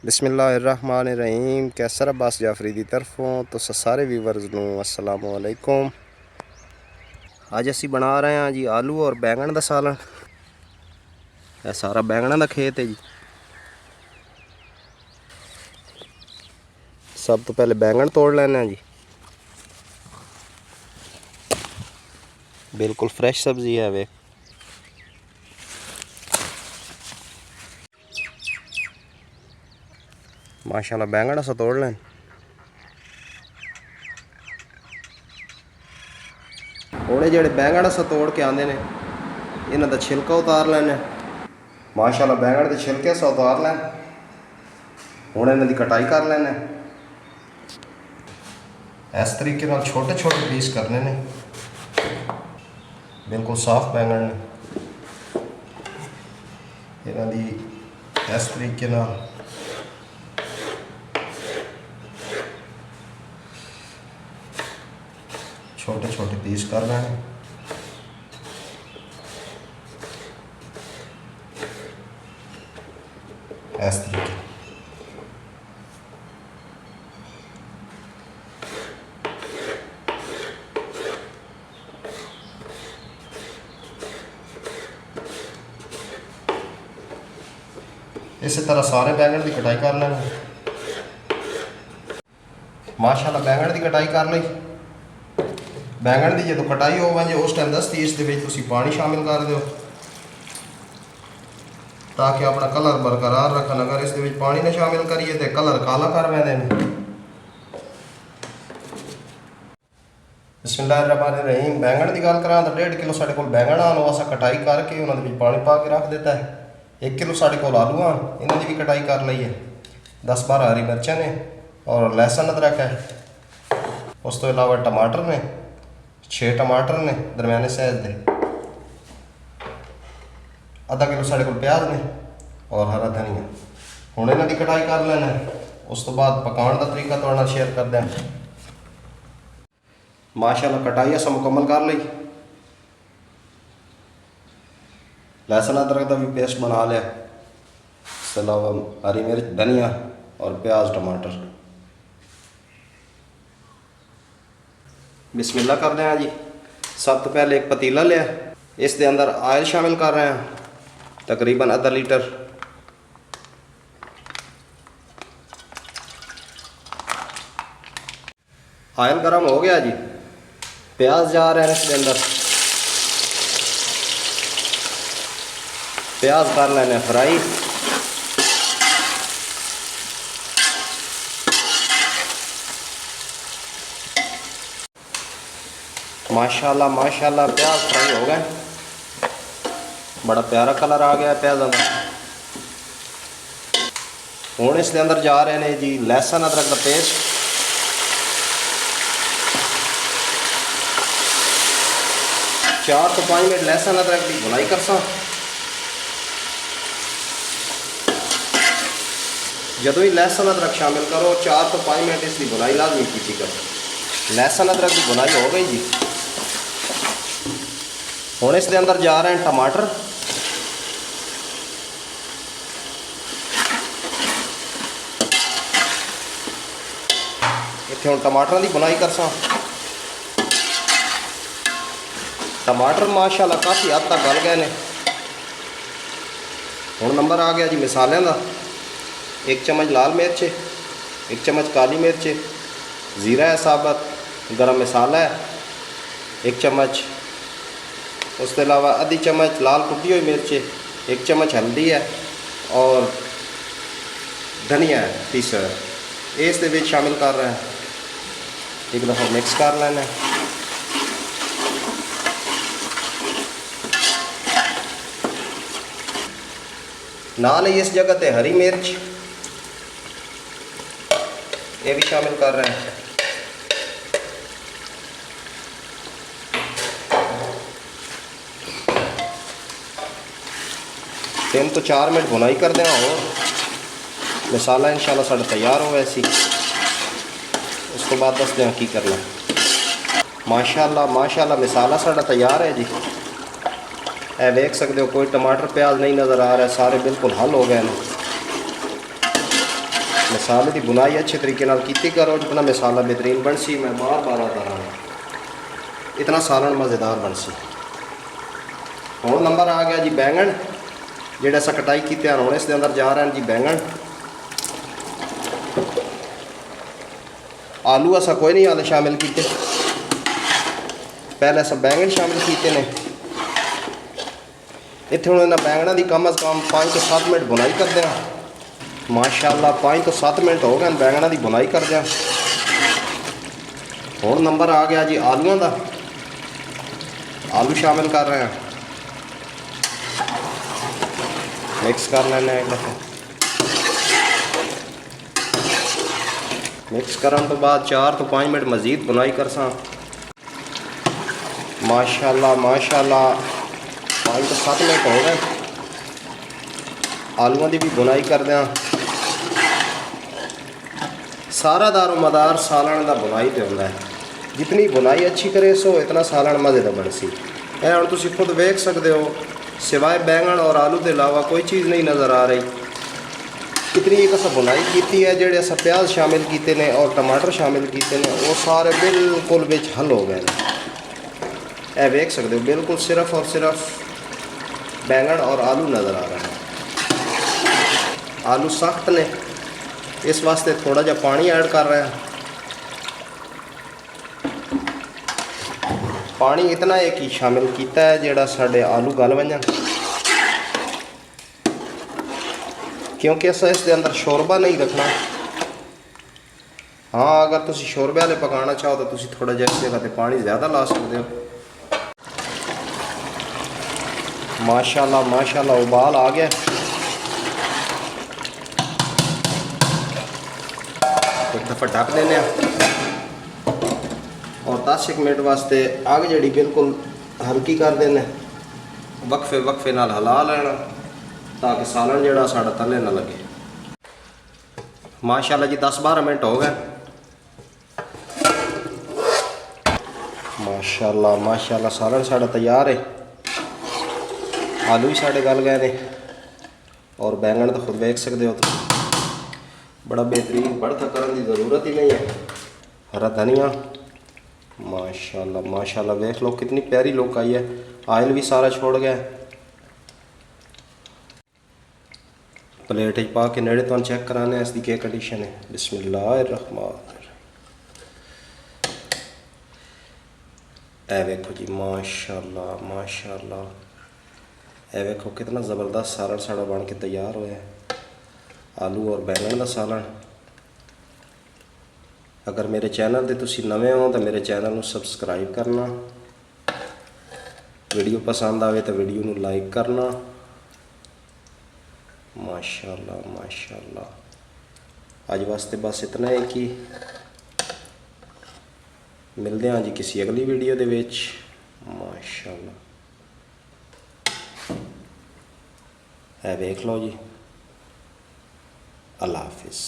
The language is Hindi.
बिस्मिल्लाहिर्रहमानिर्रहीम। कैसर अब्बास जाफरी दी तरफों तो सारे व्यूवर्स नूं अस्सलामु अलैकुम। अज असी बना रहे हैं जी आलू और बैंगन का सालन। यह सारा बैंगन का खेत है जी। सब तो पहले बैंगन तोड़ लेने जी। बिल्कुल फ्रेश सब्जी है वे। माशाल्लाह बैंगन अस तोड़ लें। थोड़े जेड़े बैंगन अस तोड़ के आते हैं इन्हां दा छिलका उतार लैने। माशाल्लाह बैंगन के छिलके अस उतार लें। हुण इन्हां दी कटाई कर लेने। इस तरीके नाल छोटे छोटे पीस करने ने। बिल्कुल साफ बैंगन ने। इन्हां दी इस तरीके नाल छोटे छोटे पीस कर लेने। इस तरीके इस तरह सारे बैंगन की कटाई कर लेना। माशाल्लाह बैंगन की कटाई कर ली। बैंगन की जो कटाई हो जो उस टाइम दसती इस पानी शामिल कर दो ताकि अपना कलर बरकरार रखन। अगर इस पानी ना शामिल करिए तो कलर काला कर पैंदे ने। बिस्मिल्लाहिर्रहमानिर्रहीम। बैंगन की गल करा तो 1.5 किलो साढ़े को बैंगन आन अस कटाई करके उन्होंने पानी पा के रख दिता है। 1 किलो साढ़े को आलू आन इन्हों की भी कटाई कर ली है। 10-12 हरी मिर्चा ने और लहसुन अदरक है। उस तो इलावा टमाटर ने 6 टमाटर ने दरमियाने साइज के। आधा किलो साढ़े को प्याज ने और हरा धनिया। हुण इन्हां दी कटाई कर लेना। उस तो बाद पकाने का तरीका तुहाडे नाल शेयर करते हैं। माशाल्लाह कटाई अस मुकम्मल कर ली। लहसुन अदरक का भी पेस्ट बना लिया। इसके अलावा हरी मिर्च धनिया और प्याज टमाटर। बिस्मिल्लाह करते हैं जी। सब तो पहले एक पतीला लिया। इस दे अंदर आयल शामिल कर रहे हैं तकरीबन आधा लीटर। आयल गर्म हो गया जी। प्याज जा रहे हैं इसके अंदर। प्याज कर लेने फ्राई। माशाल्लाह माशाल्लाह प्याज फ्राई हो गए। बड़ा प्यारा कलर आ गया प्याज़ों का। हुण इसके अंदर जा रहे हैं जी लहसुन अदरक का पेस्ट। चार तो 5 मिनट लहसुन अदरक की भुनाई करसा। जदों ही लहसुन अदरक शामिल करो 4 तो 5 मिनट इसकी भुनाई लाजमी की करो। लहसुन अदरक की भुनाई हो गई जी। हुण इसके अंदर जा रहे हैं टमाटर। इत्थे हुण टमाटर की बुनाई करसा। टमाटर माशाल्लाह काफ़ी हद तक गल गए ने। हुण नंबर आ गया जी मसालों का। 1 चम्मच लाल मिर्च, 1 चम्मच काली मिर्च, ज़ीरा है साबत, गरम मसाला है 1 चम्मच। उसके अलावा आधी चम्मच लाल कुटी हुई मिर्च, 1 चम्मच हल्दी है और धनिया है पीसा। इस दे विच शामिल कर रहे हैं। एक दफ़ा मिक्स कर लेना है। नाल ही इस जगह पे हरी मिर्च ये भी शामिल कर रहे हैं। तीन तो 4 मिनट भुनाई कर दें और मसाला इंशाल्लाह साढ़ा तैयार हो वैसी। उसके बाद दसते हैं की करना। माशाल्लाह माशाल्लाह मसाला साढ़ा तैयार है जी। ए देख सकते हो कोई टमाटर प्याज नहीं नज़र आ रहा है। सारे बिल्कुल हल हो गए हैं। मसाले की बुनाई अच्छे तरीके नाल कीती करो, जितना मसाला बेहतरीन बन सी। मैं बार बार आता रहा, इतना सालन मज़ेदार बन सी। और नंबर आ गया जी बैंगन, जेड़ा अस कटाई की हुण इस दे अंदर जा रहे हैं जी बैंगन। आलू असा कोई नहीं हाले शामिल किए, पहले अस बैंगन शामिल किए ने। इत्थे हुण इन्हां बैंगणा की कम अज़ कम 5 तो 7 मिनट बुनाई करते हैं। माशाअल्लाह 5 तो 7 मिनट हो गए बैंगणा की बुनाई करते हैं। हुण नंबर आ गया जी आलूआं दा, आलू शामिल कर रहे हैं, मिक्स कर लेने एक दफ़ा। मिक्स करने तो बाद 4 तो 5 मिनट मज़ीद बुनाई कर सा। माशाअल्लाह माशाअल्लाह 5 तो 7 मिनट हो गए। आलूआं की भी बुनाई कर दें। सारा दारो मदार सालन का बुनाई पर होंदा है। जितनी बुनाई अच्छी करे सो इतना सालन मज़े का बन सी। हुण तुसीं खुद वेख सकते हो, सिवाय बैंगन और आलू के अलावा कोई चीज़ नहीं नज़र आ रही। इतनी एक अस बुनाई की है, जेडे अस प्याज शामिल किए ने और टमाटर शामिल किए ने, वो सारे बिल्कुल विच हल हो गए हैं। यह वेख सकते हो, बिल्कुल सिर्फ और सिर्फ बैंगन और आलू नज़र आ रहे हैं। आलू सख्त ने, इस वास्ते थोड़ा जा पानी ऐड कर रहे हैं। पानी इतना एक ही शामिल किया है जेड़ा साढ़े आलू गल वजन, क्योंकि अस इस दे अंदर शोरबा नहीं रखना। हाँ, अगर तुम शोरबे वाले पकाना चाहो तो तुम थोड़ा जिहा इस जगह पे पानी ज़्यादा ला सकते हो। माशाअल्लाह माशाअल्लाह उबाल आ गया। एक दफ़ा ढक देने और 10 मिनट वास्ते अग जी बिल्कुल हल्की कर देने। वक्फे वक्फे नाल हिला लेना ताकि सालन जड़ा साड़ा तले ना लगे। माशाअल्लाह जी 10-12 मिनट हो गए। माशाअल्लाह माशाअल्लाह सालन साड़ा तैयार है। आलू भी साढ़े गल गए ने और बैंगन तो खुद देख सकते हो तुम, बड़ा बेहतरीन, बढ़ता करने की ज़रूरत ही नहीं है। हरा धनिया माशाअल्लाह माशाअल्लाह, देख लो कितनी प्यारी लुक आई है। आयल भी सारा छोड़ गया। प्लेट पा के नेड़े तो चेक कराने इसकी क्या कंडीशन है। बिस्मिल्लाहिर्रहमानिर्रहीम। ए वेखो जी माशाअल्लाह माशाअल्लाह, ए वेखो कितना ज़बरदस्त सालन साड़ा बन के तैयार होया है। आलू और बैंगन का सालन। अगर मेरे चैनल ते तुसी नवे हो तो मेरे चैनल को सबसक्राइब करना, वीडियो पसंद आवे तो वीडियो को लाइक करना। माशाअल्लाह माशाअल्लाह, अज वास्ते बस इतना है कि मिलते हैं जी किसी अगली वीडियो दे विच। माशाअल्लाह है, देख लो जी। अल्लाह हाफिज़।